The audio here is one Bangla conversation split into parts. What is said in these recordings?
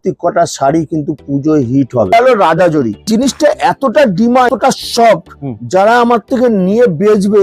প্রত্যেকটা শাড়ি কিন্তু পুজোয় হিট হবে। হলো রাধাজরি জিনিসটা এতটা ডিমান্ড, এতটা সফট, যারা আমার থেকে নিয়ে বেচবে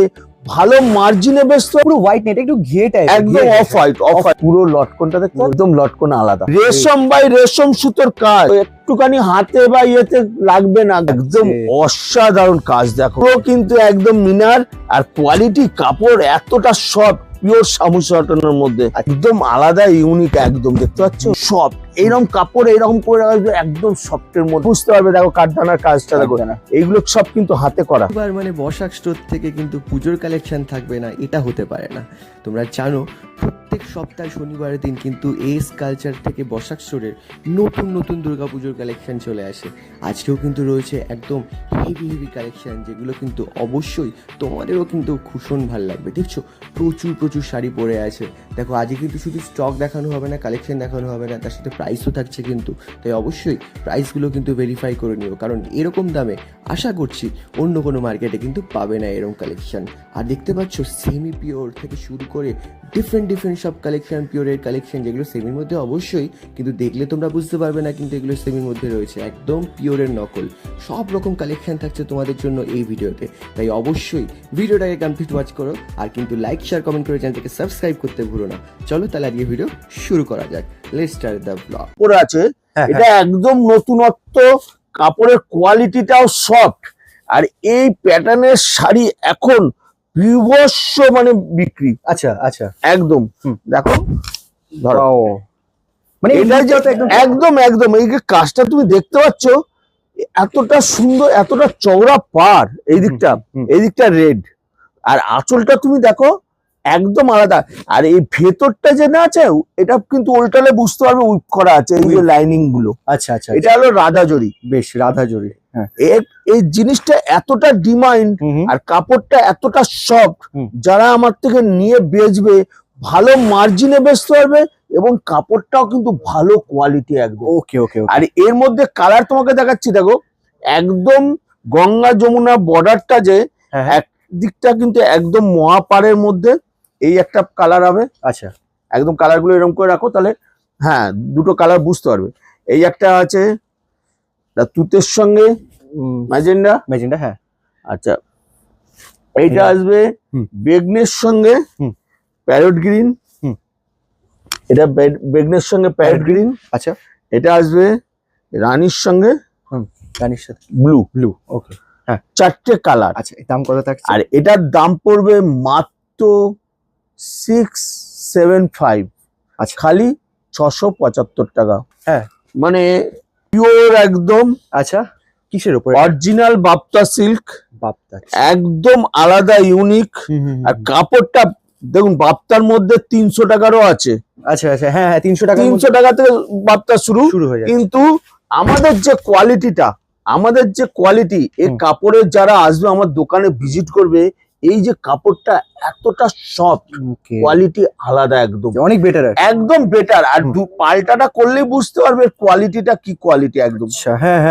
ভালো মার্জিনে বেচতে। পুরো হোয়াইট নেট, একটু ঘিয়ে টাইপ, একদম অফ হোয়াইট। পুরো লটকনটা দেখতে একদম লটকন আলাদা, রেশম বাই রেশম সুতোর কাজ, একটুখানি হাতে বা ইয়েতে লাগবে না, একদম অসাধারণ কাজ। দেখো পুরো কিন্তু একদম মিনার, আর কোয়ালিটি কাপড় এতটা সফট, পিওর সামুসাটানোর মধ্যে একদম আলাদা ইউনিক, একদম দেখতে পাচ্ছ সফট। এইরকম কাপড় এইরকম করে রাখবে একদম সফটের মধ্যে, বুঝতে পারবে। দেখো কাঠদানার কাজটা দেখো, এইগুলো সব কিন্তু হাতে করা। এবার মানে বসাক স্টোর থেকে কিন্তু পুজোর কালেকশন থাকবে না, এটা হতে পারে না। তোমরা জানো প্রত্যেক সপ্তাহে শনিবারের দিন কিন্তু এস কালচার থেকে বসাক স্টোরের নতুন নতুন দুর্গাপুজোর কালেকশন চলে আসে। আজকেও কিন্তু রয়েছে একদম হেভি কালেকশন, যেগুলো কিন্তু অবশ্যই তোমাদেরও কিন্তু ভীষণ ভালো লাগবে। দেখছো প্রচুর শাড়ি পরে আছে। দেখো আজকে কিন্তু শুধু স্টক দেখানো হবে না, কালেকশন দেখানো হবে না, তার সাথে প্রাইসও থাকছে কিন্তু। তাই অবশ্যই প্রাইসগুলো কিন্তু ভেরিফাই করে নিও, কারণ এরকম দামে আশা করছি অন্য কোনো মার্কেটে কিন্তু পাবে না এরকম কালেকশন। আর দেখতে পাচ্ছ সেমি পিওর থেকে শুরু করে ডিফারেন্ট সব কালেকশন, পিওরের কালেকশন, যেগুলো সেমির মধ্যে অবশ্যই কিন্তু দেখলে তোমরা বুঝতে পারবে না কিন্তু এগুলো সেমির মধ্যে রয়েছে, একদম পিওরের নকল। সব রকম কালেকশন থাকছে তোমাদের জন্য এই ভিডিওতে। তাই অবশ্যই ভিডিওটাকে কমপ্লিট ওয়াচ করো, আর কিন্তু লাইক শেয়ার কমেন্ট করে চ্যানেলটাকে সাবস্ক্রাইব করতে ভুলো না। চলো তাহলে আজকে ভিডিও শুরু করা যাক। Let's start the blog. পরে আছে এটা একদম নতুনত্ব, কাপড়ের কোয়ালিটিটাও সফট, আর এই প্যাটার্নের শাড়ি এখন বিভৎস মানে বিক্রি। আচ্ছা একদম দেখো, ধরো মানে একদম এই যে কাজটা তুমি দেখতে পাচ্ছ, এতটা সুন্দর, এতটা চওড়া পার, এই দিকটা রেড, আর আঁচলটা তুমি দেখো একদম আলাদা। আর এই ভেতরটা যে না আছে, এটা কিন্তু উল্টালে বুঝতে পারবে উইপ করা আছে, এই যে লাইনিং গুলো। আচ্ছা এটা হলো রাধাজরি। বেশ, রাধাজরি। হ্যাঁ, এই জিনিসটা এতটা ডিমান্ড, আর কাপড়টা এতটা সফট, যারা আমার থেকে নিয়ে বেচবে ভালো মার্জিনে বেচতে পারবে, এবং কাপড়টাও কিন্তু ভালো কোয়ালিটি একদম। ওকে। আর এর মধ্যে কালার তোমাকে দেখাচ্ছি, দেখো একদম গঙ্গা যমুনা বর্ডারটা যে একদিকটা কিন্তু একদম মহাপাড়ের মধ্যে, এই একটা কালার হবে। আচ্ছা, একদম কালার গুলো এরকম করে রাখো, তাহলে হ্যাঁ দুটো কালার বুঝতে পারবে। এই একটা আছে তুতের সঙ্গে ম্যাজেন্ডা। হ্যাঁ, আচ্ছা, এইটা আসবে বেগনের সঙ্গে প্যারট গ্রিন। এটা বেগনের সঙ্গে প্যারট গ্রিন। আচ্ছা, এটা আসবে রানীর সঙ্গে, রানীর সাথে ব্লু। ওকে, হ্যাঁ, চারটে কালার। আচ্ছা, দাম কত থাকছে? আর এটার দাম পড়বে মাত্র 675। আচ্ছা, খালি 675 টাকা। হ্যাঁ, মানে পিওর একদম। আচ্ছা, কিসের উপরে? অরিজিনাল বাপ্তা সিল্ক, একদম আলাদা ইউনিক। আর কাপড়টা দেখুন, বাপ্তার মধ্যে 300 টাকারও আছে। আচ্ছা, হ্যাঁ, 300 টাকা থেকে বাপ্তা শুরু হয়ে যায়। কিন্তু আমাদের যে কোয়ালিটি, এই কাপড়ের যারা আসবে আমার দোকানে ভিজিট করবে, এই যে কাপড়টা এতটা সফট, কোয়ালিটি আলাদা, একদম অনেক বেটার, একদম বেটার। আর পাল্টাটা করলেই বুঝতে পারবে কোয়ালিটিটা কি কোয়ালিটি একদম। হ্যাঁ,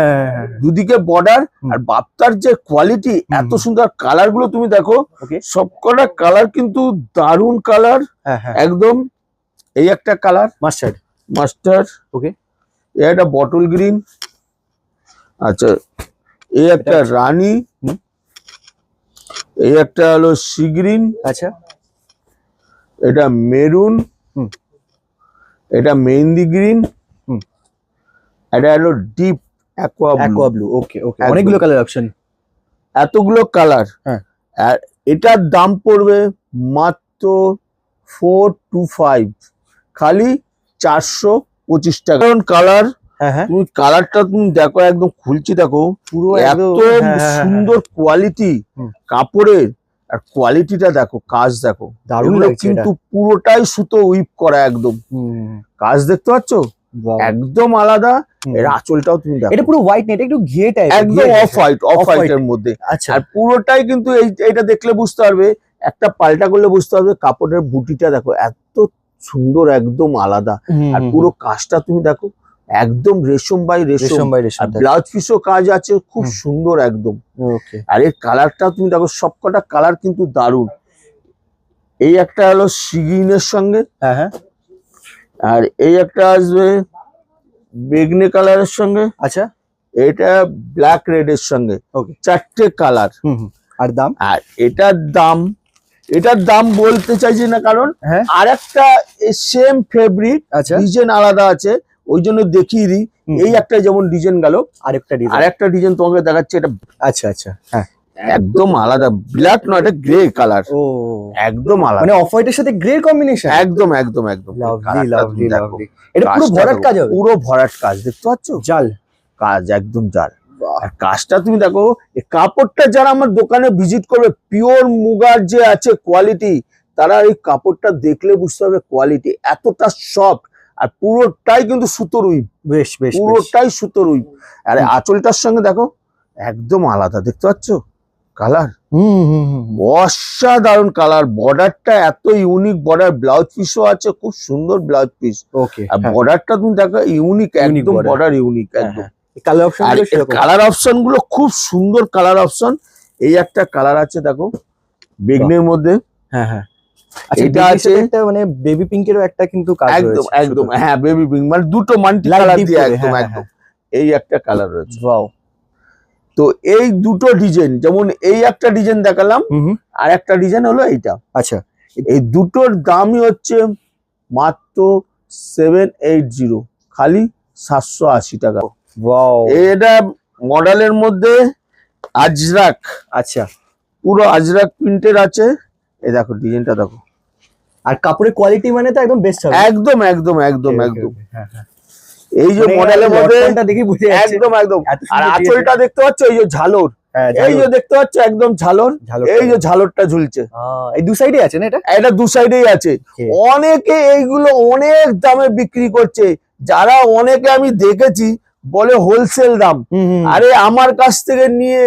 দুদিকে বর্ডার, আর বাপ্তার যে কোয়ালিটি এত সুন্দর। কালার গুলো তুমি দেখো, সবকটা কালার কিন্তু দারুণ কালার একদম। এই একটা কালার মাস্টার্ড, ওকে, একটা বটল গ্রিন। আচ্ছা, এই একটা রানী, এই একটা হলো সি গ্রিন। আচ্ছা, এটা মেরুন, এটা মেহেন্দি গ্রিন, এটা হলো ডিপ অ্যাকোয়া ব্লু। ওকে, অনেকগুলো কালার অপশন, এতগুলো কালার। হ্যাঁ, আর এটার দাম পড়বে মাত্র 425, খালি 425 টাকা। কারণ কালার, তুমি কালারটা তুমি দেখো, একদম খুলছি দেখো, পুরো এত সুন্দর কোয়ালিটি কাপড়ের। আর কোয়ালিটিটা দেখো, কাজ দেখো, দারুণ লাগছে। কিন্তু পুরোটাই সুতো উইপ করা, একদম কাজ দেখতে পাচ্ছ, একদম আলাদা। এর আঁচলটাও তুমি দেখো, এটা পুরো হোয়াইট নেট, একটু ঘিয়ে টাইপ, একদম অফ হোয়াইটের মধ্যে। আচ্ছা, আর পুরোটাই কিন্তু এইটা দেখলে বুঝতে পারবে, একটা পাল্টা করলে বুঝতে পারবে। কাপড়ের বুটিটা দেখো, এত সুন্দর, একদম আলাদা। আর পুরো কাজটা তুমি দেখো, একদম রেশম বাই রেশম। ব্লাউজ পিসও কাজ আছে, খুব সুন্দর একদম। আর এর কালারটা তুমি দেখো, সবকটা কালার কিন্তু দারুণ। এই একটা হলো সি গ্রিনের সঙ্গে, আর এই একটা আসবে বেগনি কালারের সঙ্গে, আচ্ছা এটা ব্ল্যাক রেড এর সঙ্গে, ওকে। 4টে কালার। আর দাম? আর এটার দাম বলতে চাইছি না, কারণ হ্যাঁ আর একটা সেম ফেব্রিক আচ্ছা ডিজাইন আলাদা আছে, ওই জন্য দেখিয়ে দিই। এই একটা যেমন ডিজাইন গেল, আরেকটা ডিজাইন তোমাকে দেখাচ্ছে, এটা আচ্ছা আচ্ছা হ্যাঁ একদম আলাদা, ব্ল্যাক নয়, এটা গ্রে কালার, ও একদম আলাদা, মানে অফ হোয়াইটের সাথে গ্রে কম্বিনেশন। একদম একদম একদম। লাভলি কালারটা লাভলি তুমি দেখো, লাভলি। এটা পুরো কাজটা ভরাট দেখো, কাজ হবে? পুরো ভরাট কাজ, দেখতে পাচ্ছ? জাল কাজ একদম জাল। আর কাজটা তুমি দেখো, এই কাপড়টা যারা আমার দোকানে ভিজিট করবে, পিওর মুগার যে আছে কোয়ালিটি, তারা এই কাপড়টা দেখলে বুঝতে হবে কোয়ালিটি, এতটা সফট। আর পুরোটাই কিন্তু সুতোর উইভ, বেশ বেশ বেশ। পুরোটাই সুতোর উইভ। আর এই আঁচলটার সঙ্গে দেখো একদম আলাদা, দেখতে পাচ্ছ কালার, অসাধারণ কালার। বর্ডারটা এত ইউনিক বর্ডার, ব্লাউজ পিসও আছে, খুব সুন্দর ব্লাউজ পিস। ওকে আর বর্ডারটা তুমি দেখো ইউনিক, একদম border। বর্ডার ইউনিক একদম। কালার অপশন আর কালার অপশন গুলো খুব সুন্দর কালার অপশন। এই একটা কালার আছে দেখো, বেগনের মধ্যে, হ্যাঁ হ্যাঁ আচ্ছা, এটা এটা আছে আছে একটা মানে বেবি পিঙ্কেরও একটা কিন্তু কাজ একদম রয়েছে। একদম, হ্যাঁ বেবি পিঙ্ক, মানে দুটো মাল্টি Light কালার deep দিয়ে করে, একদম হ্যাঁ, একদম। এই একটা কালার রয়েছে। ওয়াও। তো এই দুটো ডিজাইন, যেমন এই একটা ডিজাইন দেখালাম, আর একটা ডিজাইন হলো এইটা। আচ্ছা এই দুটোর দামই হচ্ছে মাত্র 780, খালি 780 টাকা। ওয়াও এটা মডেলের মধ্যে আজরাক, আচ্ছা। পুরো আজরাক প্রিন্টের আছে। এই দেখো ডিজাইনটা দেখো, আর কাপড়ের কোয়ালিটি মানে তো একদম বেস্ট হবে। একদম একদম একদম Okay, okay, একদম। okay, হ্যাঁ হ্যাঁ এই যে মানে মডেলের মধ্যে লটকনটা দেখে বুঝে যাচ্ছে একদম একদম। এত সুন্দর আর ডিজাইন। আঁচলটা দেখতে পাচ্ছ, এই যে ঝালর, হ্যাঁ এই যে দেখতে পাচ্ছ একদম ঝালর, এই যে ঝালরটা ঝুলছে, এই দু সাইডে আছে না এটা? এটা দু সাইডেই আছে। Okay. অনেকে এইগুলো অনেক দামে বিক্রি করছে, যারা অনেকে আমি দেখেছি বলে হোলসেল দাম। আরে আমার কাছ থেকে নিয়ে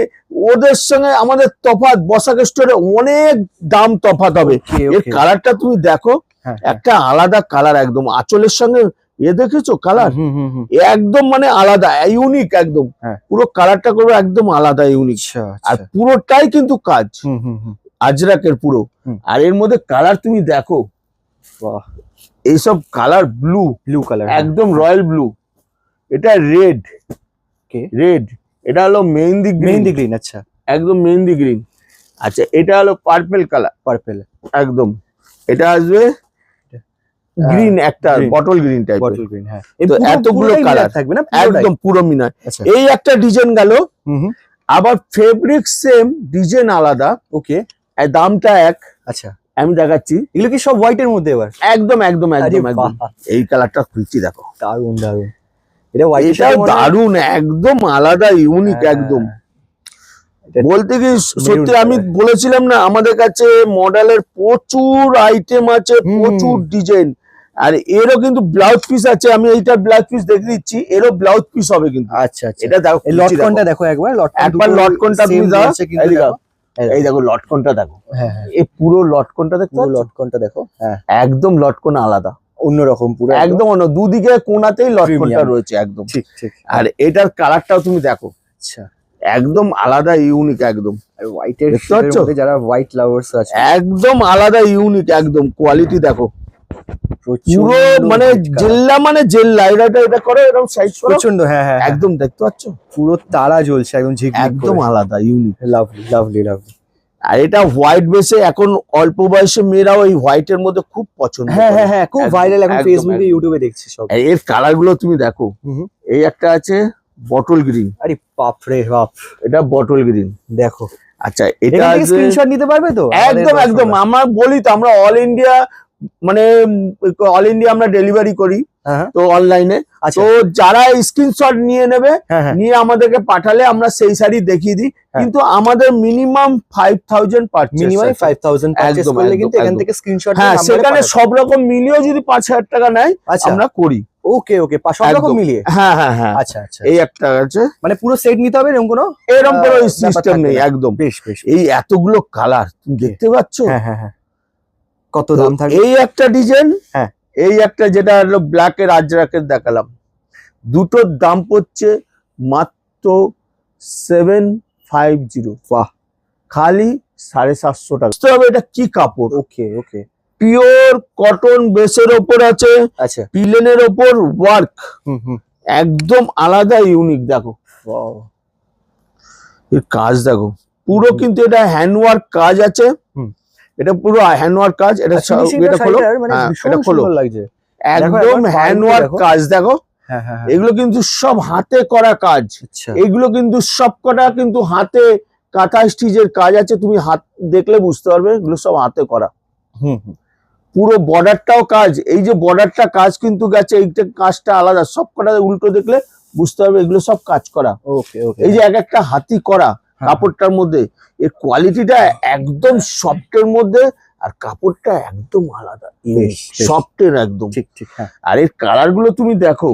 ওদের সঙ্গে আমাদের তফাৎ, বসাক স্টোরে অনেক দাম তফাৎ হবে। Okay, এর okay. কালারটা তুমি দেখো, হ্যাঁ, একটা আলাদা কালার একদম, আঁচলের সঙ্গে দেখেছো কালার, একদম মানে আলাদা ইউনিক একদম। হ্যাঁ। পুরো কালারটা করবো একদম আলাদা ইউনিক। আচ্ছা আর পুরোটাই কিন্তু কাজ হুম আজরাকের পুরো। আর এর মধ্যে কালার তুমি দেখো, বাহ, এইসব কালার ব্লু, ব্লু কালার একদম রয়্যাল ব্লু। এটা রেড, Okay. রেড, এটা হলো মেহেন্দি গ্রিন, মেহেন্দি গ্রিন। আচ্ছা একদম মেহেন্দি গ্রিন। আচ্ছা এটা হলো পার্পল কালার, পার্পল একদম। এটা আসবে গ্রিন, একটা green। Bottle green type. Bottle green. হ্যাঁ তো এতগুলো কালার থাকবে না? একদম পুরো মিনার। আচ্ছা এই একটা ডিজাইন গেল, আবার ফেব্রিক সেম, ডিজাইন আলাদা, ওকে আর দামটা এক। আচ্ছা আমি দেখাচ্ছি, এগুলো কি সব হোয়াইটের মধ্যে এবার? একদম একদম একদম আরে একদম। বাহ, এই কালারটা খুলছি দেখো, দারুন দারুন। এটা হোয়াইট, এটা দারুন, একদম আলাদা ইউনিক একদম। বলতে কি সত্যি আমি বলেছিলাম না, আমাদের কাছে মডেলের প্রচুর আইটেম আছে, প্রচুর ডিজাইন। আর এরও কিন্তু ব্লাউজ পিস আছে, আমি এইটা ব্লাউজ পিস দেখে দিচ্ছি, এরও ব্লাউজ পিস হবে কিন্তু। আচ্ছা আচ্ছা, এটা দেখো, এই লটকনটা দেখো একবার, একবার লটকনটা তুমি দাও, এই দেখো, এই এই দেখো লটকনটা দেখো, হ্যাঁ হ্যাঁ এই পুরো লটকনটা দেখো, লটকনটা দেখো, হ্যাঁ একদম লটকন আলাদা, অন্যরকম পুরো একদম অন্য, দুদিকে কোনাতেই লটকনটা Premium। রয়েছে একদম। ঠিক ঠিক। আর এটার কালারটাও তুমি দেখো, আচ্ছা, একদম আলাদা ইউনিক একদম। আর হোয়াইটের দেখতে পাচ্ছ? মধ্যে যারা হোয়াইট লাভার্স আছে, একদম আলাদা ইউনিক একদম, কোয়ালিটি দেখো পুরো, মানে জেল্লা, মানে জেল্লা, এটা করে এরকম সাইজ করে প্রচন্ড, হ্যাঁ হ্যাঁ একদম, দেখতে পাচ্ছ পুরো তারা জ্বলছে একদম ঝিকমিক একদম করে। আলাদা ইউনিক। Lovely lovely lovely. আর এটা হোয়াইট বেসে, এখন অল্প বয়সে মেয়েরাও এই হোয়াইটের মধ্যে খুব পছন্দ হ্যাঁ করে। হ্যাঁ হ্যাঁ, খুব একদম, ভাইরাল এখন একদম, ফেসবুকে একদম। ইউটিউবে দেখছি সব। আর এর কালার গুলো তুমি দেখো, এই একটা আছে বটল গ্রিন, আরে বাপ রে বাপ, এটা বটল গ্রিন। দেখো আচ্ছা এটা এখান থেকে আছে স্ক্রিনশট নিতে পারবে তো? একদম একদম, আমরা বলি তো, আমরা অল ইন্ডিয়া, মানে অল ইন্ডিয়া আমরা ডেলিভারি করি হ্যাঁ তো অনলাইনে। আচ্ছা তো যারা স্ক্রিনশট নিয়ে নেবে, হ্যাঁ হ্যাঁ নিয়ে আমাদেরকে পাঠালে আমরা সেই শাড়ি দেখিয়ে দিই। কিন্তু আমাদের মিনিমাম 5000 পারচেজ, মিনিমাম 5000 পারচেজ একদম, করলে একদম, কিন্তু এখান একদম। থেকে স্ক্রিনশট হ্যাঁ, সেখানে সব রকম মিলিয়েও যদি 5000 টাকা নেয় আচ্ছা আমরা করি। ওকে ওকে, সব রকম একদম। মিলিয়ে? হ্যাঁ হ্যাঁ হ্যাঁ, আচ্ছা আচ্ছা, এই একটা আছে, মানে পুরো সেট নিতে হবে এরকম কোনো এরকম কোনো ব্যাপার সিস্টেম থাকবে নেই না। একদম। বেশ বেশ, এই এতগুলো কালার তুমি দেখতে পাচ্ছ, হ্যাঁ হ্যাঁ হ্যাঁ। কত তো দাম থাকবে? এই একটা ডিজাইন, হ্যাঁ। এই একটা যেটা হলো ব্ল্যাকের আজরাকের দেখালাম, দুটোর দাম পড়ছে মাত্র 750, বাহ, খালি 750 টাকা। বুঝতে হবে এটা কি কাপড়, ওকে ওকে, পিওর কটন বেসের ওপর আছে, আচ্ছা পিলেনের ওপর ওয়ার্ক, হুম হুম, একদম আলাদা ইউনিক। দেখো Wow. এর কাজ দেখো, পুরো কিন্তু এটা হ্যান্ডওয়ার্ক কাজ আছে। হুম। এটা পুরো হ্যান্ডওয়ার্ক কাজ। এটা আর finishing টা এটা খোলো, শাড়িটার মানে হ্যাঁ, ভীষণ এটা খোলো, সুন্দর লাগছে। একদম একবার হ্যান্ডওয়ার্ক দেখো। কাজ। দেখো হ্যাঁ হ্যাঁ হ্যাঁ। এগুলো কিন্তু সব হাতে করা কাজ। আচ্ছা। এগুলো কিন্তু সবকটা কিন্তু হাতে কাঁথা স্টিচের কাজ আছে। তুমি হাত দেখলে বুঝতে পারবে এগুলো সব হাতে করা। হুম হুম। পুরো বর্ডারটাও কাজ। এই যে বর্ডারটা কাজ কিন্তু গেছে, এইটা কাজটা আলাদা। সবকটা উল্টো দেখলে বুঝতে পারবে এগুলো সব কাজ করা। ওকে ওকে। এই যে এক একটা হাতি করা হ্যাঁ, কাপড়টার মধ্যে, এর কোয়ালিটিটা একদম সফটের মধ্যে, আর কাপড়টা একদম আলাদা, বেশ, বেশ। সফটের একদম। ঠিক ঠিক হ্যাঁ। আর এর কালার গুলো তুমি দেখো,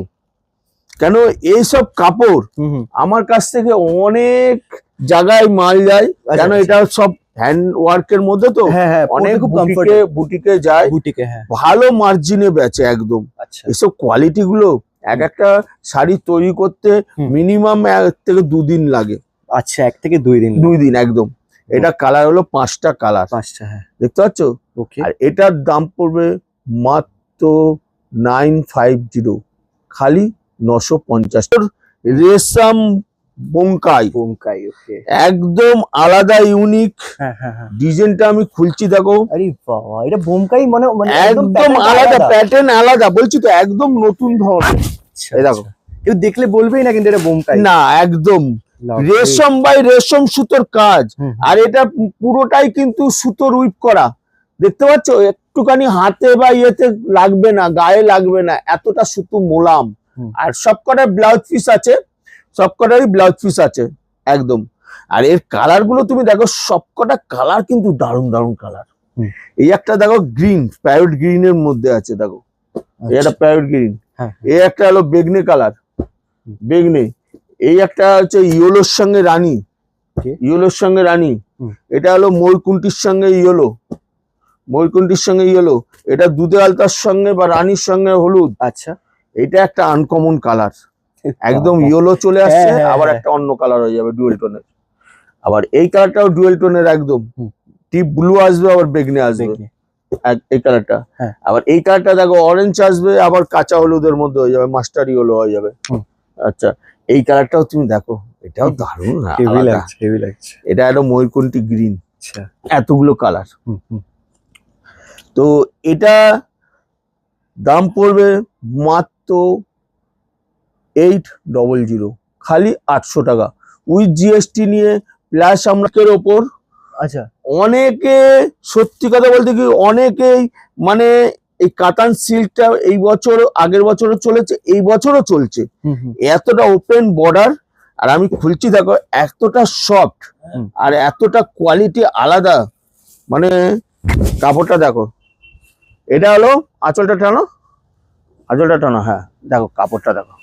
কেন এইসব কাপড় হুম হুম। আমার কাছ থেকে অনেক জায়গায় মাল যায়, আচ্ছা, কেন আচ্ছা। এটা সব হ্যান্ড ওয়ার্কের মধ্যে তো হ্যাঁ হ্যাঁ, অনেক খুব বুটিকে কমফোর্টেবল। বুটিকে যায়, বুটিকে হ্যাঁ। ভালো মার্জিনে বেচে একদম। আচ্ছা। এসব কোয়ালিটি গুলো এক একটা শাড়ি তৈরি করতে হুম। মিনিমাম 1 থেকে 2 দিন লাগে। আচ্ছা, 1 থেকে 2 দিন। 2 দিন একদম। এটা কালার হলো 5টা কালার, 5টা হ্যাঁ। দেখতে পাচ্ছ? ওকে। আর এটার দাম পড়বে মাত্র 950, খালি 950। রেশম বোমকাই, বোমকাই ওকে। একদম আলাদা ইউনিক হ্যাঁ হ্যাঁ হ্যাঁ। ডিজাইনটা আমি খুলছি দেখো, আরে বাবা, এটা বোমকাই মানে মানে একদম pattern টা আলাদা প্যাটার্ন, আলাদা বলছি তো, একদম নতুন ধরনের। আচ্ছা, এই দেখো। আচ্ছা। কেউ দেখলে বলবেই না কিন্তু এটা বোমকাই। না একদম Lovely. রেশম বাই রেশম সুতোর কাজ। হুম, আর এটা পুরোটাই কিন্তু সুতোর উইপ করা, দেখতে পাচ্ছ? একটুখানি হাতে বা ইয়েতে লাগবে না, গায়ে লাগবে না, এতটা সুতো মোলাম। হুম। আর সবকটার ব্লাউজ পিস আছে, সবকটারই ব্লাউজ পিস আছে একদম। আর এর কালার গুলো তুমি দেখো, সবকটা কালার কিন্তু দারুণ দারুণ কালার। হুম। এই একটা দেখো গ্রিন, প্যারট গ্রিন এর মধ্যে আছে দেখো, এটা প্যারট গ্রিন। হ্যাঁ। এই একটা হলো বেগনে কালার, বেগনে। এই একটা হচ্ছে ইয়েলোর সঙ্গে রানী, Okay. ইয়েলোর সঙ্গে রানী। হুম। এটা হলো ময়ূরকুণ্ঠির সঙ্গে ইয়েলো, ময়ূরকুণ্ঠির সঙ্গে ইয়েলো। এটা দুধে আলতার সঙ্গে বা রানীর সঙ্গে হলুদ। আচ্ছা। এটা একটা আনকমন কালার, একদম ইয়েলো চলে আসছে, হ্যাঁ, হ্যাঁ, আবার হ্যাঁ। একটা অন্য কালার হয়ে যাবে ডুয়েল টোনের। আবার এই কালারটাও ডুয়েল টোনের একদম, হুম। টিপ ব্লু আসবে, আবার বেগনে আসবে দেখি। এই কালারটা। হ্যাঁ। আবার এই কালারটা দেখো অরেঞ্জ আসবে, আবার কাঁচা হলুদের মধ্যে হয়ে যাবে, মাস্টার ইয়েলো হয়ে যাবে। হুম। আচ্ছা, এই কালারটাও তুমি দেখো, এটাও দারুণ হেভি আলাদা। লাগছে, হেভি লাগছে। এটা একটা ময়ূরকুণ্ঠি গ্রিন, আচ্ছা। এতগুলো কালার। হুম হুম। তো এটা দাম পড়বে মাত্র 800, খালি 800 টাকা উইথ জিএসটি নিয়ে, প্লাস আমরাকের ওপর। আচ্ছা। অনেকে সত্যি কথা বলতে কি, অনেকেই মানে এই কাতান সিল্কটা এই বছর, আগের বছরও চলেছে, এই বছরও চলছে। হুম হুম। এতটা ওপেন বর্ডার, আর আমি খুলছি দেখো, এতটা সফট হুম। আর এতটা কোয়ালিটি আলাদা, মানে কাপড়টা দেখো। এটা হলো আঁচলটা টানো, আঁচলটা টানো, হ্যাঁ দেখো কাপড়টা দেখো,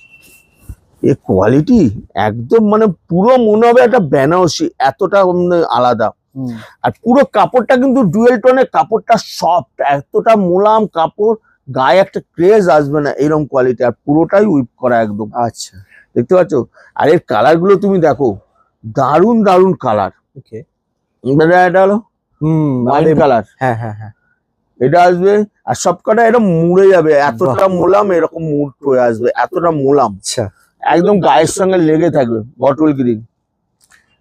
এ কোয়ালিটি একদম মানে পুরো মনে হবে একটা বেনারসি, এতটা আলাদা। হুম। আর পুরো কাপড়টা কিন্তু ডুয়েল টোনের, কাপড়টা সফট, এতটা মোলাম কাপড়, গায়ে একটা ক্রেজ আসবে না, এরকম কোয়ালিটি। আর পুরোটাই উইপ করা একদম, আচ্ছা। দেখতে পাচ্ছ? আর এর কালার গুলো তুমি দেখো, দারুণ দারুণ কালার। ওকে। এটা হলো হুম। ওয়াইন কালার, হ্যাঁ হ্যাঁ হ্যাঁ। এটা আসবে। আর সবকটা এটা মুড়ে যাবে, এতটা মোলাম, এরকম মুড় হয়ে আসবে, এতটা মোলাম, আচ্ছা। একদম গায়ের সঙ্গে লেগে থাকবে, বটল গ্রিন।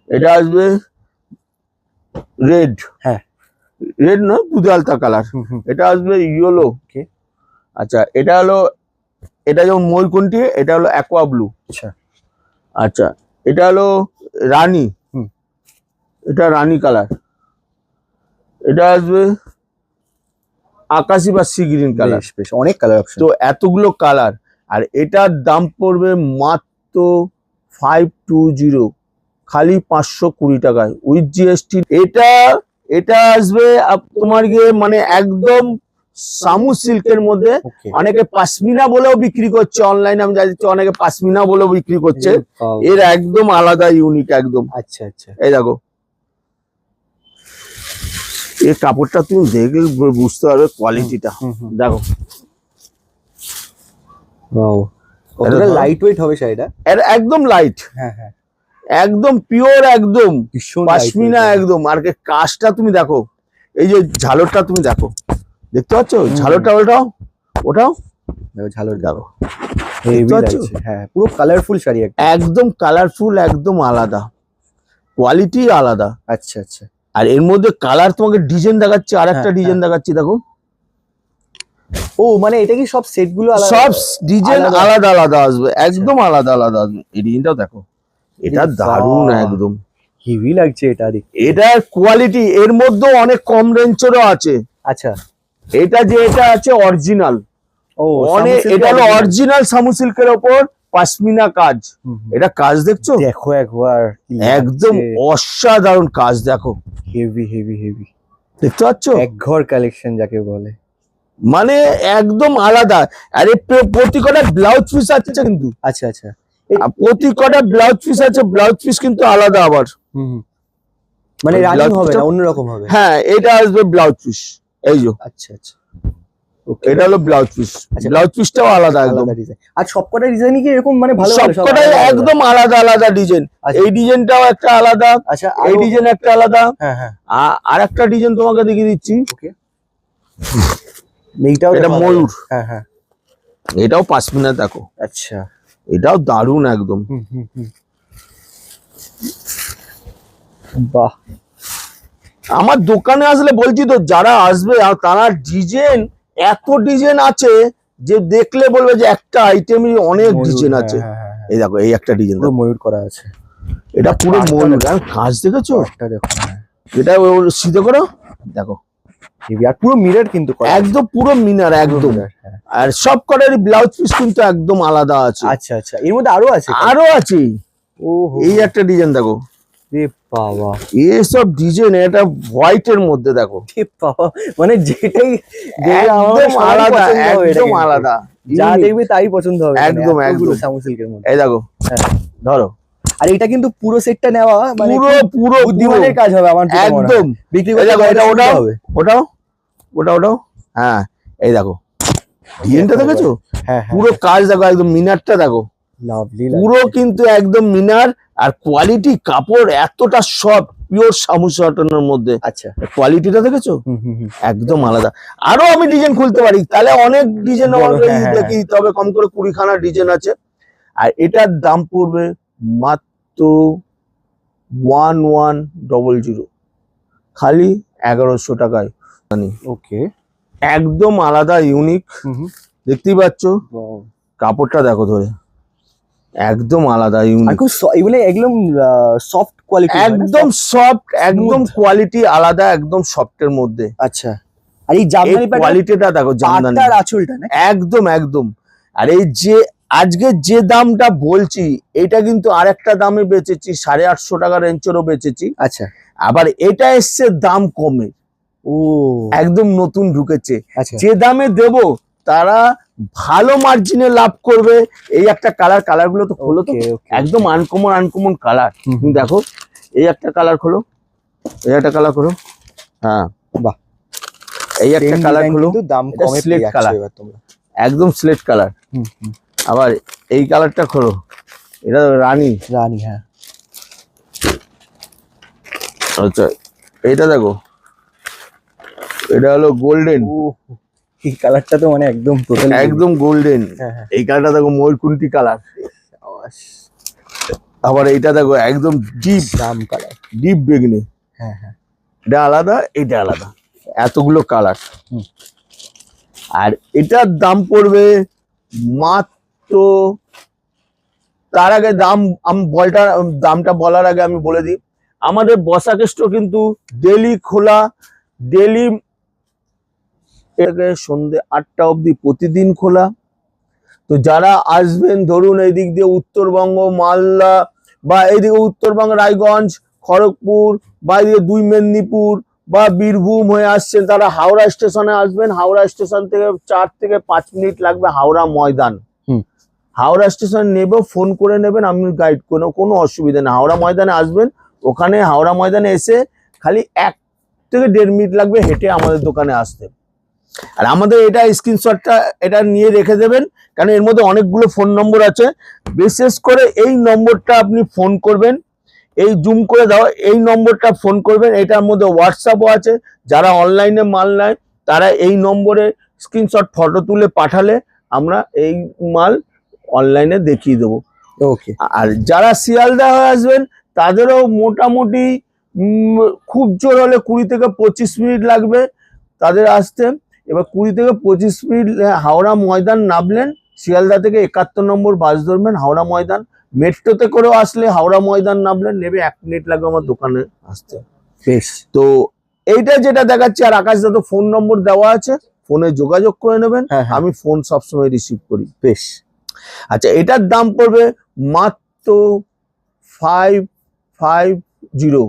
এটা আসবে রেড, হ্যাঁ। রেড না, দুধে আলতা কালার। হুম হুম। এটা আসবে ইয়েলো। Okay. আচ্ছা, এটা হলো, এটা যেমন ময়ূরকণ্ঠী, এটা হলো অ্যাকোয়া ব্লু। আচ্ছা। আচ্ছা, এটা হলো রানী, হুম। এটা রানী কালার। এটা আসবে আকাশি বা সি গ্রিন কালার। বেশ বেশ, অনেক কালার অপশন। তো এতগুলো কালার, আর এটার দাম পড়বে মাত্র 520, খালি 520 টাকায় উইথ জিএসটি। এটা আসবে তোমার গিয়ে মানে একদম সামু সিল্কের মধ্যে। ওকে। অনেকে পাশমিনা বলেও বিক্রি করছে অনলাইনে, আমি জানি অনেকে পাশমিনা বলেও বিক্রি করছে। এর একদম আলাদা ইউনিক একদম। আচ্ছা আচ্ছা। এই দেখো, এই কাপড়টা তুমি দেখলে বুঝতে পারবে কোয়ালিটিটা। হুম হুম। দেখো, ওয়াও, কতটা ধরো। লাইট ওয়েট হবে শাড়িটা। এটা একদম লাইট, হ্যাঁ হ্যাঁ। একদম পিওর, একদম ভীষণ পাশমিনা একদম। আর কাজটা তুমি দেখো, এই যে ঝালরটা তুমি দেখো, দেখতে পাচ্ছ ঝালরটা? ওটাও ঝালর দেখো, হেভি পাচ্ছ? লাগছে, হ্যাঁ পুরো কালারফুল শাড়ি একটা। একদম কালারফুল, একদম আলাদা, কোয়ালিটি আলাদা। আচ্ছা আচ্ছা, আর এর মধ্যে কালার তোমাকে ডিজাইন দেখাচ্ছি, আর একটা হ্যাঁ, ডিজাইন দেখাচ্ছি দেখো। ও মানে এটা কি সব সেট গুলো আলাদা? সব ডিজাইন আলাদা? আলাদা আলাদা আসবে, একদম আলাদা আলাদা আসবে। এই ডিজাইনটাও দেখো, এটা বাহ! দারুণ একদম। হেভি লাগছে এটা দেখতে। এটার কোয়ালিটি এর মধ্যে অনেক কম রেঞ্জেরও আছে। আচ্ছা, এটা যে এটা আছে অরিজিনাল, ও অনেক, সামু এটা হলো সিল্কের অরিজিনাল সামু সিল্কের ওপর পাশমিনা কাজ। হুম, হুম। এটা কাজ দেখছো, দেখো একবার, একদম অসাধারণ কাজ দেখো, হেভি হেভি হেভি, দেখতে পাচ্ছ? এক ঘর কালেকশন যাকে বলে। মানে একদম আলাদা। আরে প্রতি কটা ব্লাউজ পিস আছে কিন্তু, আচ্ছা আচ্ছা, প্রতি কটা ব্লাউজ পিস আছে, ব্লাউজ পিস কিন্তু আলাদা আবার। হুম হুম। মানে ওই রানিং blouse হবে piece না, টা- অন্যরকম হবে। হ্যাঁ, এটা আসবে ব্লাউজ পিস, এই যে আচ্ছা আচ্ছা, ওকে, এটা হলো ব্লাউজ পিস। আচ্ছা। ব্লাউজ পিসটাও আলাদা একদম, আলাদা ডিজাইন। আর সবকটা ডিজাইনই কি এরকম মানে ভালো ভালো সব সবকটাই আলাদা আলাদা? একদম আলাদা আলাদা ডিজাইন। আচ্ছা। এই ডিজাইনটাও একটা আলাদা, আচ্ছা, এই আরো- ডিজাইন একটা আলাদা, হ্যাঁ হ্যাঁ, আর একটা ডিজাইন তোমাকে দেখিয়ে দিচ্ছি। ওকে, এইটাও এটা দেখো আলাদা। ময়ূর, হ্যাঁ হ্যাঁ, এটাও পাশমিনা দেখো, আচ্ছা, এটাও দারুণ একদম। হুম হুম হুম, বাহ, আমার দোকানে আসলে বলছি তো, যারা আসবে আর তারা ডিজাইন, এত ডিজাইন আছে যে দেখলে বলবে যে একটা আইটেমই অনেক ময়ূর, ডিজাইন হ্যাঁ, আছে। হ্যাঁ, হ্যাঁ, হ্যাঁ। এই দেখো, এই একটা ডিজাইন, পুরো ময়ূর করা আছে, এটা পুরো কাজটা ময়ূর। দেখো। আর কাজ দেখেছো, এটা দেখো, হ্যাঁ, এটা ওর সিধে করো দেখো, হেভি। আর পুরো মিরর কিন্তু করা আছে, একদম পুরো মিনার পুরো একদম। mirror, হ্যাঁ। আর সব কটারই ব্লাউজ পিস কিন্তু একদম আলাদা আছে। আচ্ছা আচ্ছা, এর মধ্যে আরো আছে? আরো আছে, ও এই একটা ডিজাইন দেখো, রে বাবা, এইসব ডিজাইন, এটা হোয়াইটের মধ্যে দেখো, রে বাবা, মানে যেটাই দেখবে আমার একদম সবারই আলাদা, পছন্দ হবে এটা একদম কিন্তু। আলাদা, যা unique। দেখবে তাই পছন্দ হবে, মানে একদম, এতগুলো একদম। সামু সিল্কের মধ্যে। এই দেখো, হ্যাঁ। ধরো, আর এটা কিন্তু পুরো সেটটা নেওয়া মানে পুরো খুব পুরো বুদ্ধিমানের কাজ হবে আমার যেটা মনে হয়। একদম। বিক্রি এই করতে দেখো, গেলে এটা সুবিধা ওটাও হবে। ওটাও ওটাও, হ্যাঁ, এই দেখো ডিজাইনটা দেখেছো, হ্যাঁ হ্যাঁ, পুরো কাজ দেখো, একদম মিনারটা দেখো, লাভলি পুরো কিন্তু একদম মিনার। আর কোয়ালিটি, কাপড় এতটা সফট, পিওর সামু কটনের মধ্যে, আচ্ছা, কোয়ালিটিটা দেখেছো, হুম হুম হুম, একদম আলাদা। আরো আমি ডিজাইন খুলতে পারি, তাহলে অনেক ডিজাইন বলো, আমাকে হ্যাঁ, হ্যাঁ, দেখিয়ে দিতে হবে, কম করে 20খানা ডিজাইন আছে। আর এটার দাম পড়বে মাত্র 1100, খালি 1100 টাকায়। ওকে, একদম আলাদা, ইউনিক, হুম হুম, দেখতেই পাচ্ছ, wow। কাপড়টা দেখো ধরে, একদম আলাদা, আর ইউনিক, খুব এগুলো একদম সফট কোয়ালিটি, একদম সফট, একদম Smooth। কোয়ালিটি আলাদা, একদম সফটের মধ্যে। আচ্ছা। আর এই এই জামদানি কোয়ালিটিটা দেখো, জামদানি, পাটটার আঁচলটা না? একদম একদম। আর এই যে আজকে যে দামটা বলছি, এটা কিন্তু আরেকটা দামে বেচেছি, 850 টাকা রেঞ্জেরও বেচেছি। আচ্ছা, আবার এটা এসছে দাম কমে, ও একদম নতুন ঢুকেছে। আচ্ছা, যে দামে দেব তারা ভালো মার্জিনে লাভ করবে। এই একটা কালার, কালার গুলো তো খোলো তো, ওকে ওকে, একদম আনকমন আনকমন কালার। হুম, তুমি দেখো, এই একটা কালার খোলো, এই একটা কালার খোলো, হ্যাঁ বাহ, এই একটা Same কালার design খোলো, কিন্তু দাম এটা কমে slate পেয়ে যাচ্ছ color। এবার তোমরা। একদম স্লেট কালার। হুম হুম, আবার এই কালারটা খোলো, এটা রানী। রানী, হ্যাঁ, আচ্ছা, এইটা দেখো, এটা হলো গোল্ডেন, ও এই কালারটা তো মানে একদম টোটাল একদম গোল্ডেন। হ্যাঁ হ্যাঁ, এই কালারটা দেখো, ময়ূরকুন্টি কালার। আবার এইটা দেখো, একদম ডিপ দাম কালার, ডিপ বেগনি, হ্যাঁ হ্যাঁ, এটা আলাদা, এটা আলাদা, এতগুলো কালার। হুম। আর এটার দাম পড়বে মাত্র, তার আগে দামটা বলার আগে আমি বলে দিই, আমাদের বসাক স্টোর কিন্তু ডেলি খোলা, ডেলি সন্ধ্যে 8টা অবধি প্রতিদিন খোলা। তো যারা আসবেন, ধরুন এই দিক দিয়ে উত্তরবঙ্গ, মালদা, বা এইদিকে উত্তরবঙ্গ রায়গঞ্জ, খড়গপুর, বা এদিকে 2 মেদিনীপুর বা বীরভূম হয়ে আসছেন, তারা হাওড়া স্টেশনে আসবেন। হাওড়া স্টেশন থেকে 4 থেকে 5 মিনিট লাগবে হাওড়া ময়দান। হুম। হাওড়া স্টেশন নেবে, ফোন করে নেবেন, আমি গাইড করে নেবো, কোনো অসুবিধা নেই। হাওড়া ময়দানে আসবেন, ওখানে হাওড়া ময়দানে এসে খালি 1 থেকে 1.5 মিনিট লাগবে হেঁটে আমাদের দোকানে আসতে। আর আমাদের এটা স্ক্রিনশটটা এটা নিয়ে রেখে দেবেন, কারণ এর মধ্যে অনেকগুলো ফোন নম্বর আছে। বিশেষ করে এই নম্বরটা আপনি ফোন করবেন, এই জুম করে দাও, এই নম্বরটা ফোন করবেন। এটার মধ্যে হোয়াটসঅ্যাপও আছে, যারা অনলাইনে মাল নেয় তারা এই নম্বরে স্ক্রিনশট ফটো তুলে পাঠালে আমরা এই মাল অনলাইনে দেখিয়ে দেবো। ওকে। আর যারা শিয়ালদা হয়ে আসবেন তাদেরও মোটামুটি খুব জোর হলে 20 থেকে 25 মিনিট লাগবে তাদের আসতে। এবার 20 থেকে 25 মিনিট হাওড়া ময়দান নামলেন, শিয়ালদা থেকে 71 নম্বর বাস ধরবেন হাওড়া ময়দান। মেট্রোতে করেও আসলে হাওড়া ময়দান নামলেন, নেবে 1 মিনিট লাগবে আমার দোকানে আসতে। বেশ। তো এইটা যেটা দেখাচ্ছি, আর আকাশ দাদা ফোন নম্বর দেওয়া আছে, ফোনে যোগাযোগ করে নেবেন। হ্যাঁ, হ্যাঁ। আমি ফোন সবসময় রিসিভ করি। বেশ। আচ্ছা, এটার দাম পড়বে মাত্র 550,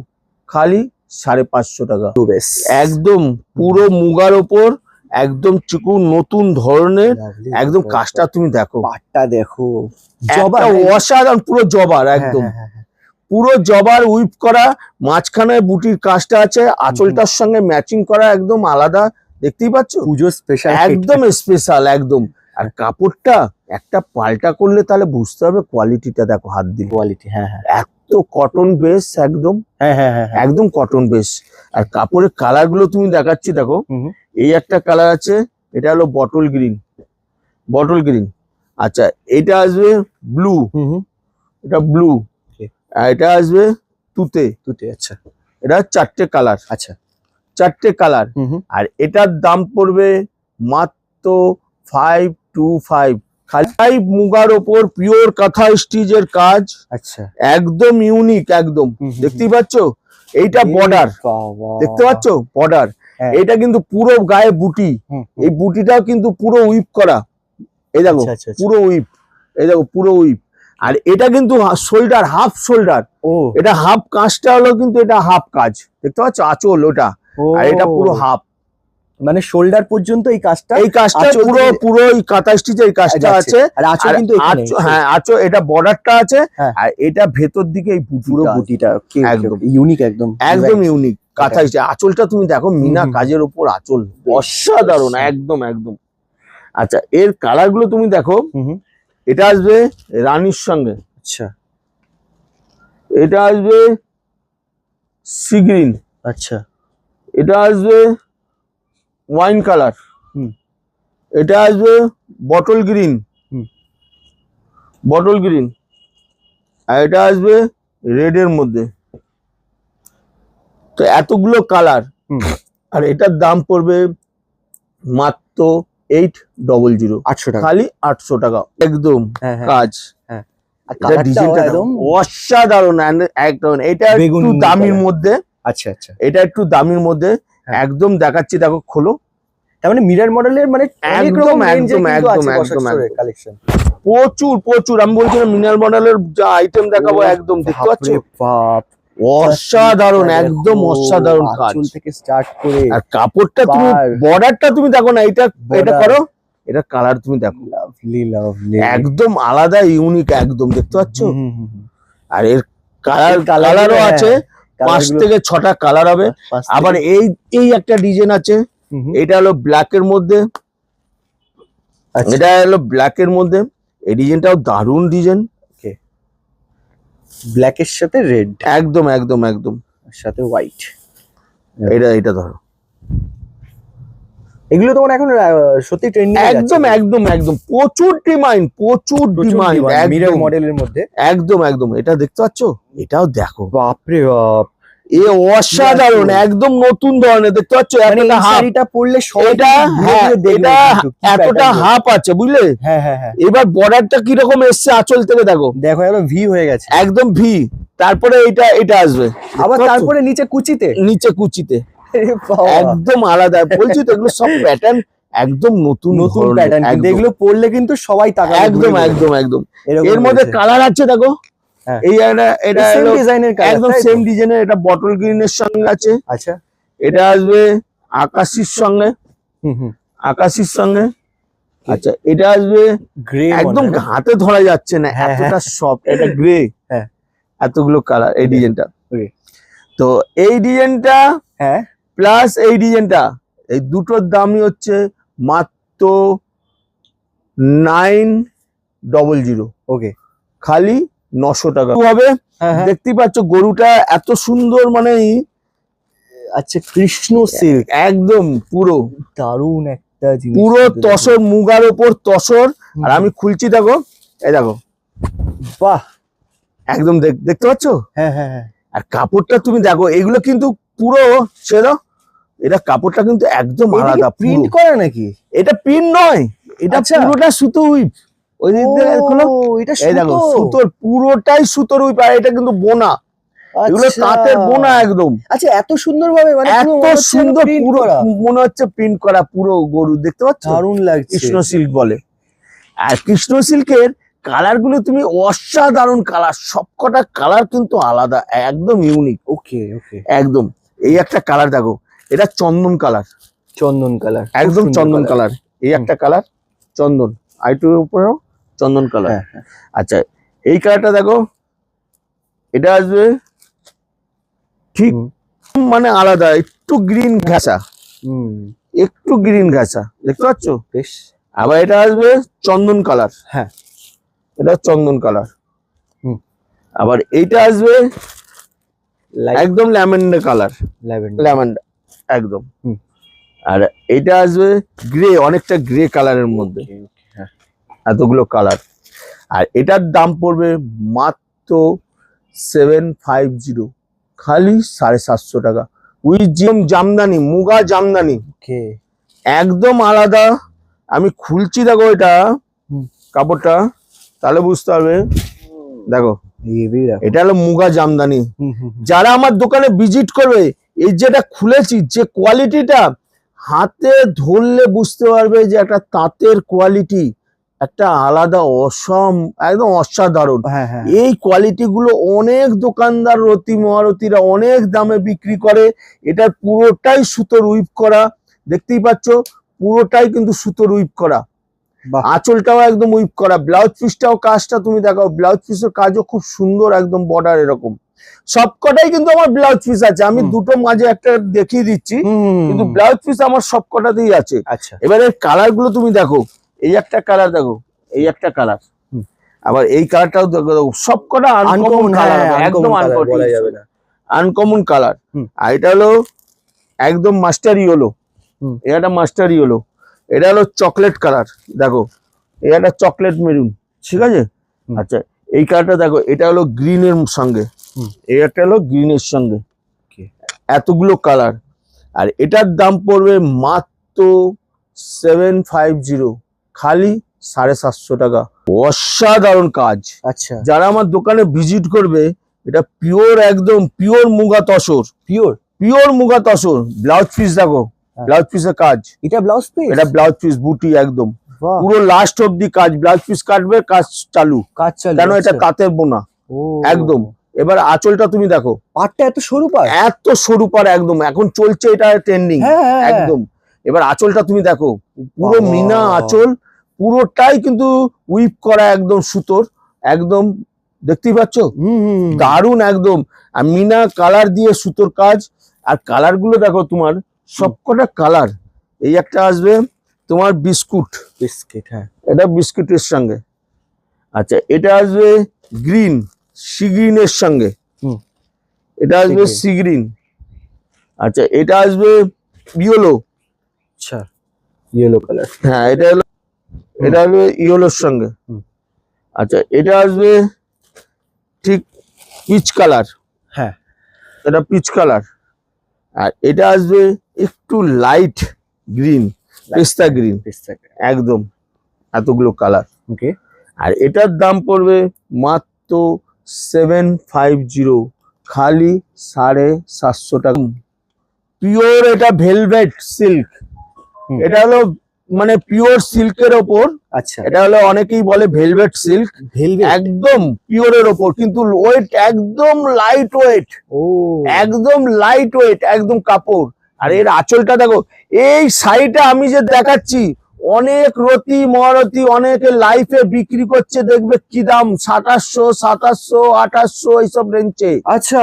খালি 550 টাকা। বেশ। একদম পুরো মুগার ওপর, একদম চিকু নতুন ধরনের, একদম কাজটা তুমি দেখো, পাটটা দেখো, জবার অসাধারণ, পুরো জবার, একদম পুরো জবার উইপ করা, মাঝখানে বুটির কাজটা আছে, আঁচলটার সঙ্গে ম্যাচিং করা, একদম আলাদা, দেখতেই পাচ্ছ, পুজো স্পেশাল, একদম স্পেশাল একদম। আর কাপড়টা একটা পাল্টা করলে তাহলে বুঝতে হবে কোয়ালিটিটা, দেখো হাত দিলে কোয়ালিটি। হ্যাঁ, হ্যাঁ, এত কটন বেস, একদম হ্যাঁ, হ্যাঁ, হ্যাঁ, একদম কটন বেস। আর কাপড়ের কালার গুলো তুমি দেখাচ্ছি, দেখো এই একটা কালার আছে, এটা হলো বটল গ্রিন, বটল গ্রিন। আচ্ছা, এটা আসবে ব্লু, এটা ব্লু, আর এটা আসবে তুতে, তুতে। আচ্ছা, এটা 4টে কালার, আচ্ছা, 4টে কালার। আর এটার দাম পড়বে মাত্র 525, খালি মুগার ওপর পিওর কাঁথা স্টিচের কাজ, আচ্ছা, একদম ইউনিক, একদম দেখতেই পাচ্ছ। এইটা বর্ডার, দেখতে পাচ্ছ বর্ডার, এটা কিন্তু পুরো গায়ে বুটি, এই বুটিটাও কিন্তু পুরো উইপ করা, এই দেখো পুরো উইপ, এই দেখো পুরো উইপ। আর এটা কিন্তু শোল্ডার, হাফ শোল্ডার, এটা হাফ কাজটা হলো, কিন্তু এটা হাফ কাজ, দেখতে পাচ্ছ আঁচল ওটা, আর এটা পুরো হাফ, মানে শোল্ডার পর্যন্ত এই কাজটা, এই কাজটা পুরো পুরো এই কাঁথা স্টিচের এই কাজটা আছে। আর আঁচল কিন্তু এখানে, হ্যাঁ আঁচল, এটা বর্ডারটা আছে, আর এটা ভেতর দিকে এই পুরো বুটিটা একদম ইউনিক, একদম একদম ইউনিক কাঁথা স্টিচ। আঁচলটা তুমি দেখো, মিনা কাজের উপর আঁচল, অসাধারণ, একদম একদম। আচ্ছা, এর কালার গুলো তুমি দেখো, এটা আসবে রানীর সঙ্গে, আচ্ছা, এটা আসবে সি গ্রিন, আচ্ছা, এটা আসবে ওয়াইন কালার, এটা আসবে বটল গ্রিন, বটল গ্রিন, আর এটা আসবে রেড এর মধ্যে। তো এতগুলো কালার, আর এটার দাম পড়বে মাত্র 800, 800 টাকা, খালি 800 টাকা, একদম কাজ। একদম অসাধারণ, একদম। এটা একটু দামির মধ্যে, আচ্ছা, আচ্ছা, এটা একটু দামির মধ্যে, একদম দেখাচ্ছি, দেখো খোলো, তার মানে মিরর মডেলের, মানে একদম একদম একদম একদম কালেকশন প্রচুর প্রচুর। আমি বলছি না, মিনার মডেলের যা আইটেম দেখাবো, একদম দেখতে পাচ্ছ, অসাধারণ, একদম অসাধারণ কাজ থেকে স্টার্ট করে। আর কাপড়টা তুমি, বর্ডারটা তুমি দেখো না, এটা এটা করো, এটা কালার তুমি দেখো, লাভলি লাভলি, একদম আলাদা ইউনিক, একদম দেখতে পাচ্ছ। আর এর কালারও আছে, 5 থেকে 6টা কালার হবে। আবার এই এই একটা ডিজাইন আছে, এটা হলো ব্ল্যাক এর মধ্যে, এটা হলো ব্ল্যাক এর মধ্যে, এই ডিজাইনটাও দারুণ ডিজাইন, ব্ল্যাক এর সাথে রেড, একদম একদম একদম, সাথে হোয়াইট। এটা ধরো, এগুলো তোমার এখন সত্যি ট্রেন্ডিং, একদম একদম একদম, প্রচুর ডিমান্ড, প্রচুর ডিমান্ড মিরর মডেলের মধ্যে, একদম একদম। এটা দেখতে পাচ্ছ, এটাও দেখো, বাপরে বাপ, এ অসাধারণ, একদম নতুন ধরনের, দেখতে পাচ্ছ। এতটা হাফটা পড়লে এটা, হ্যাঁ এটা এতটা হাফ আছে, বুঝলে। হ্যাঁ, হ্যাঁ, হ্যাঁ। এবার বর্ডারটা কিরকম এসছে আঁচল থেকে, দেখো দেখো, একদম ভি হয়ে গেছে, একদম ভি। তারপরে এটা এটা আসবে, আবার তারপরে নিচে কুচিতে, নিচে কুচিতে, একদম আলাদা। বলছি তো, এগুলো সব প্যাটার্ন একদম নতুন নতুন প্যাটার্ন, কিন্তু এগুলো পড়লে কিন্তু সবাই তাকাবে, একদম একদম একদম। এর মধ্যে কালার আছে, দেখো এই এটা সেম ডিজাইনের কালার, একদম সেম ডিজাইনের, এটা বটল গ্রিনের সঙ্গে আছে। আচ্ছা, এটা আসবে আকাশির সঙ্গে, আকাশির সঙ্গে। আচ্ছা, এটা আসবে গ্রে, একদম হাতে ধরা যাচ্ছে না, এতটা সফট, এটা গ্রে, এতগুলো কালার, এই ডিজাইনটা। তো এই ডিজাইনটা, হ্যাঁ, প্লাস এই ডিজাইনটা, এই দুটোর দামই হচ্ছে মাত্র 900, ওকে, খালি 900 টাকা হবে। দেখতেই পাচ্ছ গরুটা এত সুন্দর, মানে আচ্ছা, কৃষ্ণ সিল্ক, একদম পুরো দারুণ একটা জিনিস, পুরো তসর, মুগার ওপর তসর। আর আমি খুলছি, দেখো এই দেখো বাহ, একদম দেখতে পাচ্ছ? হ্যাঁ হ্যাঁ হ্যাঁ, আর কাপড়টা তুমি দেখো, এগুলো কিন্তু পুরো ছেড়ো, এটা কাপড়টা কিন্তু একদম আলাদা। প্রিন্ট করা নাকি? এটা পিন নয়, এটা আচ্ছা। পুরোটা সুতো উইপ। ওই দিক দিয়ে দেখো, এটা এই দেখো সুতো। সুতোর, পুরোটাই সুতোর উইপ। আর এটা কিন্তু বোনা, এগুলো আচ্ছা। তাঁতের বোনা একদম। আচ্ছা, এত সুন্দর ভাবে মানে পুরো এত মনে হচ্ছে সুন্দর, print পুরো করা। মনে হচ্ছে প্রিন্ট করা পুরো গরু, দেখতে পাচ্ছ? দারুণ লাগছে। কৃষ্ণ সিল্ক বলে। আর কৃষ্ণ সিল্কের কালার গুলো তুমি অসাধারণ কালার, সবকটা কালার কিন্তু আলাদা, একদম ইউনিক। ওকে ওকে, একদম। এই একটা কালার দেখো, এটা চন্দন কালার, চন্দন কালার, একদম চন্দন কালার। এই একটা কালার চন্দন, আইটুর উপরেও চন্দন কালার। হ্যাঁ। আচ্ছা, এই কালারটা দেখো, এটা আসবে ঠিক মানে আলাদা, একটু গ্রিন ঘাসা, একটু গ্রিন ঘাসা, দেখতে পাচ্ছ? বেশ। আবার এটা আসবে চন্দন কালার, হ্যাঁ, এটা চন্দন কালার। হুম। আবার এইটা আসবে একদম ল্যাভেন্ডার কালার, ল্যাভেন্ডার। ল্যাভেন্ডার একদম। হুম। আর এটা আসবে গ্রে, অনেকটা গ্রে কালারের মধ্যে, হ্যাঁ, এতগুলো কালার। আর এটার দাম পড়বে মাত্র 750, খালি 750 টাকা। উইজিএম জামদানি, মুগা জামদানি, ওকে। একদম আলাদা। আমি খুলছি, দেখো এটা হুম। কাপড়টা, তাহলে বুঝতে পারবে। দেখো, এটা হলো মুগা জামদানি। যারা আমার দোকানে ভিজিট করবে, এই যেটা খুলেছি, যে কোয়ালিটিটা হাতে ধরলে বুঝতে পারবে যে একটা তাঁতের কোয়ালিটি, একটা আলাদা, একদম অসাধারণ। হ্যাঁ হ্যাঁ, এই কোয়ালিটি গুলো অনেক দোকানদার, রতি মহারতিরা অনেক দামে বিক্রি করে। এটা পুরোটাই সুতোর উইপ করা, দেখতেই পাচ্ছ, পুরোটাই কিন্তু সুতোর উইপ করা। বাহ। আঁচলটাও একদম উইপ করা, ব্লাউজ পিসটাও কাজটা তুমি দেখাও, ব্লাউজ পিসের কাজও খুব সুন্দর, একদম বর্ডার এরকম। সবকটাই কিন্তু আমার ব্লাউজ পিস আছে, আমি দুটো মাঝে একটা দেখিয়ে দিচ্ছি, কিন্তু ব্লাউজ পিস আমার সবকটাতেই আছে। আচ্ছা, এবারে কালার গুলো তুমি দেখো, এই একটা কালার দেখো, এই একটা কালার, আবার এই কালারটাও দেখো, সবকটা আনকমন কালার, একদম বলা যাবে না, আনকমন কালার। আর এটা হলো একদম মাস্টার ইয়েলো, এটা মাস্টার ইয়েলো, এটা হলো চকলেট কালার, দেখো এটা চকলেট মেরুন, ঠিক আছে? আচ্ছা, এই কালারটা দেখো, এটা হলো গ্রিনের সঙ্গে, এই একটা হলো গ্রিনের সঙ্গে, এতগুলো কালার। আর এটার দাম পড়বে মাত্র 750, খালি 750 টাকা। অসাধারণ কাজ। আচ্ছা, যারা আমার দোকানে ভিজিট করবে, এটা পিওর, একদম pure muga tussar, pure muga tussar. Blouse piece দেখো, ব্লাউজ পিসের কাজ, এটা ব্লাউজ পিস, এটা ব্লাউজ পিস বুটি, একদম পুরো লাস্ট অব্দি কাজ। ব্লাউজ পিস কাটবে, কাজ চালু, কেন এটা তাঁতের বোনা, একদম। এবার আঁচলটা তুমি দেখো, পাটটা এত সরু পাট, এত সরু পার, একদম এখন চলছে এটা ট্রেন্ডিং, একদম। এবার আঁচলটা তুমি দেখো, পুরো মিনা আঁচল, পুরোটাই কিন্তু উইপ করা, একদম সুতোর, একদম, দেখতেই পাচ্ছ? দারুন একদম। আর মিনা কালার দিয়ে সুতোর কাজ। আর কালার গুলো দেখো, তোমার সবকটা কালার। এই একটা আসবে তোমার বিস্কুট, হ্যাঁ, এটা বিস্কুটের সঙ্গে। আচ্ছা, এটা আসবে গ্রিন, সি গ্রিনের সঙ্গে, এটা আসবে সি গ্রিন। আচ্ছা, এটা আসবে ইয়েলো, আচ্ছা, ইয়েলো কালার, হ্যাঁ, এটা হলো ইয়েলোর সঙ্গে। আচ্ছা, এটা আসবে ঠিক পিচ কালার, হ্যাঁ, এটা পিচ কালার। আর এটা আসবে একটু লাইট গ্রিন, পেস্তা গ্রিন, একদম, এতগুলো কালার। ওকে। আর এটার দাম পড়বে মাত্র 750, খালি 750 টাকা। পিওর, এটা ভেলভেট সিল্ক, এটা হলো মানে পিওর সিল্কের ওপর। আচ্ছা, এটা হলো অনেকেই বলে ভেলভেট সিল্ক, একদম পিওরের ওপর, কিন্তু ওয়েট একদম লাইট ওয়েট, একদম লাইট ওয়েট, একদম কাপড়। আর এর আঁচলটা দেখো, এই শাড়িটা আমি যে দেখাচ্ছি, অনেক রতি মহারতি অনেকে লাইফে বিক্রি করছে, দেখবে কি দাম, 2700, 2700, 2800 এইসব রেঞ্জে। আচ্ছা,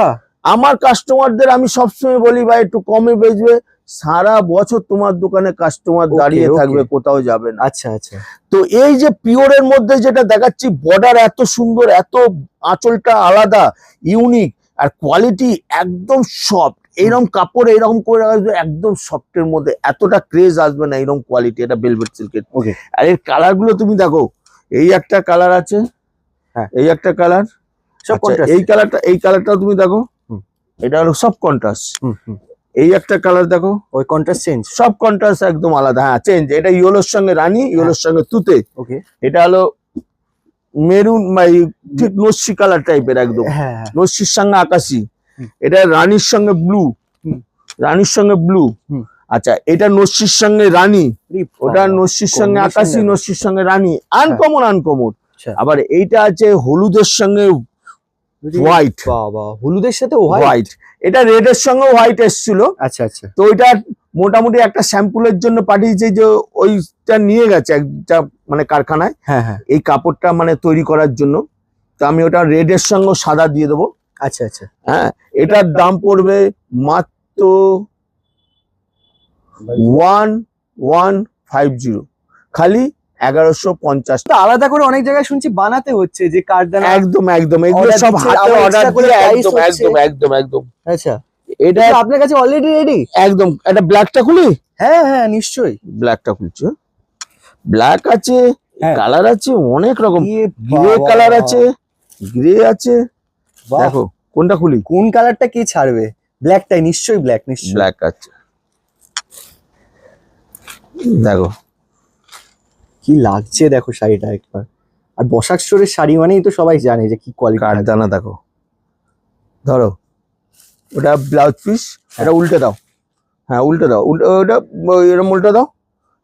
আমার কাস্টমারদের আমি সবসময় বলি, ভাই একটু কমে বেচবে, সারা বছর তোমার দোকানে কাস্টমার দাঁড়িয়ে থাকবে, কোথাও যাবে না। আচ্ছা আচ্ছা। তো এই যে পিওরের মধ্যে যেটা দেখাচ্ছি, বর্ডার এত সুন্দর, এত আঁচলটা আলাদা, ইউনিক, আর কোয়ালিটি একদম সফট। এইরকম কাপড় এইরকম করে আসবে, একদম সফটের মধ্যে, এতটা ক্রেজ আসবে না, এইরকম কোয়ালিটি, এটা ভেলভেট সিল্কের। ওকে। আর এর কালার গুলো তুমি দেখো, এই একটা কালার আছে, হ্যাঁ। এই একটা কালার, সব contrast। এই কালারটা তুমি দেখো, হুম। এটা হলো সব কন্ট্রাস্ট। হুম হুম। এই একটা কালার দেখো, ওই কন্ট্রাস্ট চেঞ্জ। সব কন্ট্রাস্ট একদম আলাদা। হ্যাঁ চেঞ্জ, এটা ইয়েলোর সঙ্গে রানী, ইয়েলোর সঙ্গে তুতে, ওকে। এটা হলো মেরুন, ঠিক নস্যি কালার টাইপের একদম, হ্যাঁ হ্যাঁ। নস্যির সঙ্গে আকাশি। হুম। এটা রানীর সঙ্গে ব্লু, হুম। রানীর সঙ্গে ব্লু। হুম। আচ্ছা, এটা নস্যির সঙ্গে রানী, ওটা বাবা, নস্যির সঙ্গে combination আকাশি, দেখো। নস্যির সঙ্গে রানী, আনকমন আনকমন। আচ্ছা। আবার এইটা আছে হলুদের সঙ্গে হোয়াইট, বাবা, হলুদের সাথে হোয়াইট, এটা রেড এর সঙ্গে হোয়াইট এসেছিল। আচ্ছা আচ্ছা। তো ওইটা মোটামুটি একটা স্যাম্পলের জন্য পাঠিয়েছে, যে ওইটা নিয়ে গেছে একটা মানে কারখানায়, হ্যাঁ হ্যাঁ। এই কাপড়টা মানে তৈরি করার জন্য। তো আমি ওটা রেড এর সঙ্গে সাদা দিয়ে দেবো। আচ্ছা আচ্ছা। হ্যাঁ, এটার দাম পড়বে মাত্র 1150, খালি 1150। তো আলাদা করে অনেক জায়গায় শুনছি বানাতে হচ্ছে, যে কারদানা। একদম একদম, এগুলো Order সব দিচ্ছে, হাতে আবার অর্ডার extra করে দিয়ে, price একদম হচ্ছে। একদম একদম একদম। আচ্ছা, এটা এটা আপনার কাছে অলরেডি রেডি? একদম, এটা ব্ল্যাকটা খুলি, হ্যাঁ হ্যাঁ নিশ্চয়ই। ব্ল্যাকটা খুলছে, ব্ল্যাক আছে, হ্যাঁ। কালার আছে অনেক রকম, ইয়ে গ্রে বাবা। কালার আছে, গ্রে আছে। বাহ, দেখো কোনটা খুলি, কোন কালারটা কি ছাড়বে? ব্ল্যাকটাই নিশ্চয়ই, ব্ল্যাক নিশ্চয়ই। ব্ল্যাক আছে, দেখো কি লাগছে দেখো শাড়িটা একবার। আর বসাক স্টোরের শাড়ি মানেই তো সবাই জানে যে কি কোয়ালিটি। কাঠদানা দেখো, ধরো ওটা ব্লাউজ পিস, এটা উল্টে দাও, হ্যাঁ উল্টে দাও, ওটা এরকম উল্টে দাও।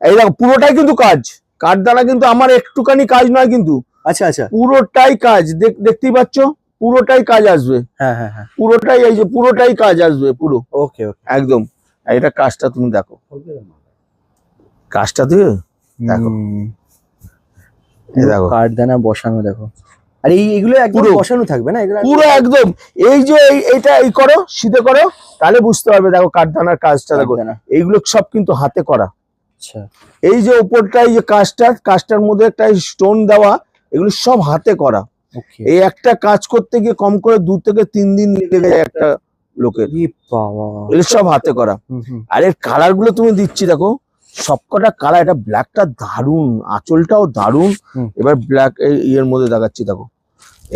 এই দেখো পুরোটাই কিন্তু কাজ, কাঠদানা কিন্তু আমার একটুখানি কাজ নয় কিন্তু, আচ্ছা আচ্ছা। পুরোটাই কাজ। দেখতেই পাচ্ছ, পুরোটাই কাজ আসবে, হ্যাঁ হ্যাঁ হ্যাঁ। পুরোটাই, এই যে পুরোটাই কাজ আসবে পুরো, ওকে ওকে। একদম। আর এটা কাজটা তুমি দেখো, কাজটা দিয়ে দেখো, এই দেখো কারদানা বসানো দেখো। আর এইগুলো একদম পুরো। বসানো থাকবে না এগুলো? পুরো একদম। এই যে এইটা এই করো, সিধে করো, তাহলে বুঝতে পারবে। দেখো কাঠদানার কাজটা দেখো, কারদানা। এইগুলো সব কিন্তু হাতে করা। আচ্ছা। এই যে উপরটাই যে কাজটার মধ্যে একটা স্টোন দেওয়া, এগুলো সব হাতে করা। ওকে। এই একটা কাজ করতে গিয়ে কম করে 2 থেকে 3 দিন লেগে যায় একটা লোকের, ই বাবা। এগুলো সব হাতে করা। হুম হুম। আর এর কালার গুলো তুমি দিচ্ছি দেখো, সবকটা কালার। এটা ব্ল্যাকটা দারুন, আঁচলটাও দারুন। হুম। এবার ব্ল্যাক এর মধ্যে দেখাচ্ছি দেখো,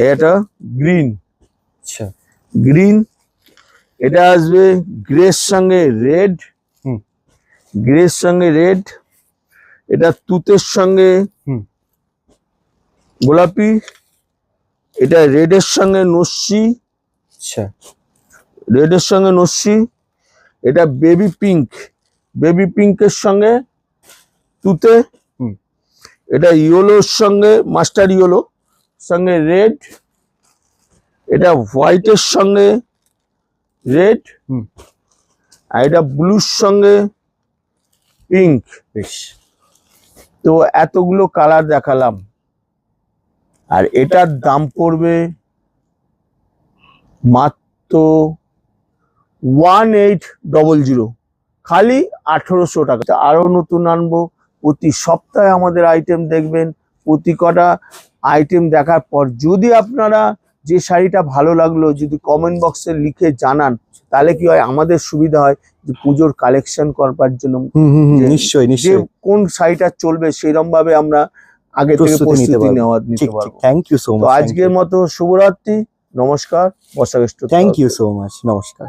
এটা গ্রিন, আচ্ছা। গ্রিন, এটা আসবে গ্রের সঙ্গে রেড, হুম। গ্রের সঙ্গে রেড, এটা তুতের সঙ্গে হুম। গোলাপি, এটা রেডের সঙ্গে নস্যি, আচ্ছা। রেডের সঙ্গে নস্যি, এটা বেবি পিঙ্ক, বেবি পিঙ্কের সঙ্গে তুতে, হুম। এটা ইয়েলোর সঙ্গে মাস্টার ইয়েলো সঙ্গে রেড, এটা হোয়াইটের সঙ্গে রেড, হুম। আর এটা ব্লুর সঙ্গে পিঙ্ক। বেশ। তো এতগুলো কালার দেখালাম, আর এটার দাম পড়বে মাত্র 1800, খালি 1800 টাকা। আরো নতুন আনবো, প্রতি সপ্তাহে আমাদের আইটেম দেখবেন। প্রতি কটা আইটেম দেখার পর যদি আপনারা যে শাড়িটা ভালো লাগলো যদি কমেন্ট বক্সে লিখে জানান, তাহলে কি হয়, আমাদের সুবিধা হয় যে পুজোর কালেকশন করবার জন্য, নিশ্চয়ই যে নিশ্চয়ই। কোন শাড়িটা চলবে সেরকম ভাবে আমরা আগে থেকে প্রস্তুতি নিতে প্রস্তুতি পারবো। নিতে ঠিক ঠিক। পারবো। থ্যাংক ইউ সো তো মাচ। আজকের মতো শুভরাত্রি, নমস্কার, বর্ষা থ্যাংক ইউ সো মাচ, নমস্কার।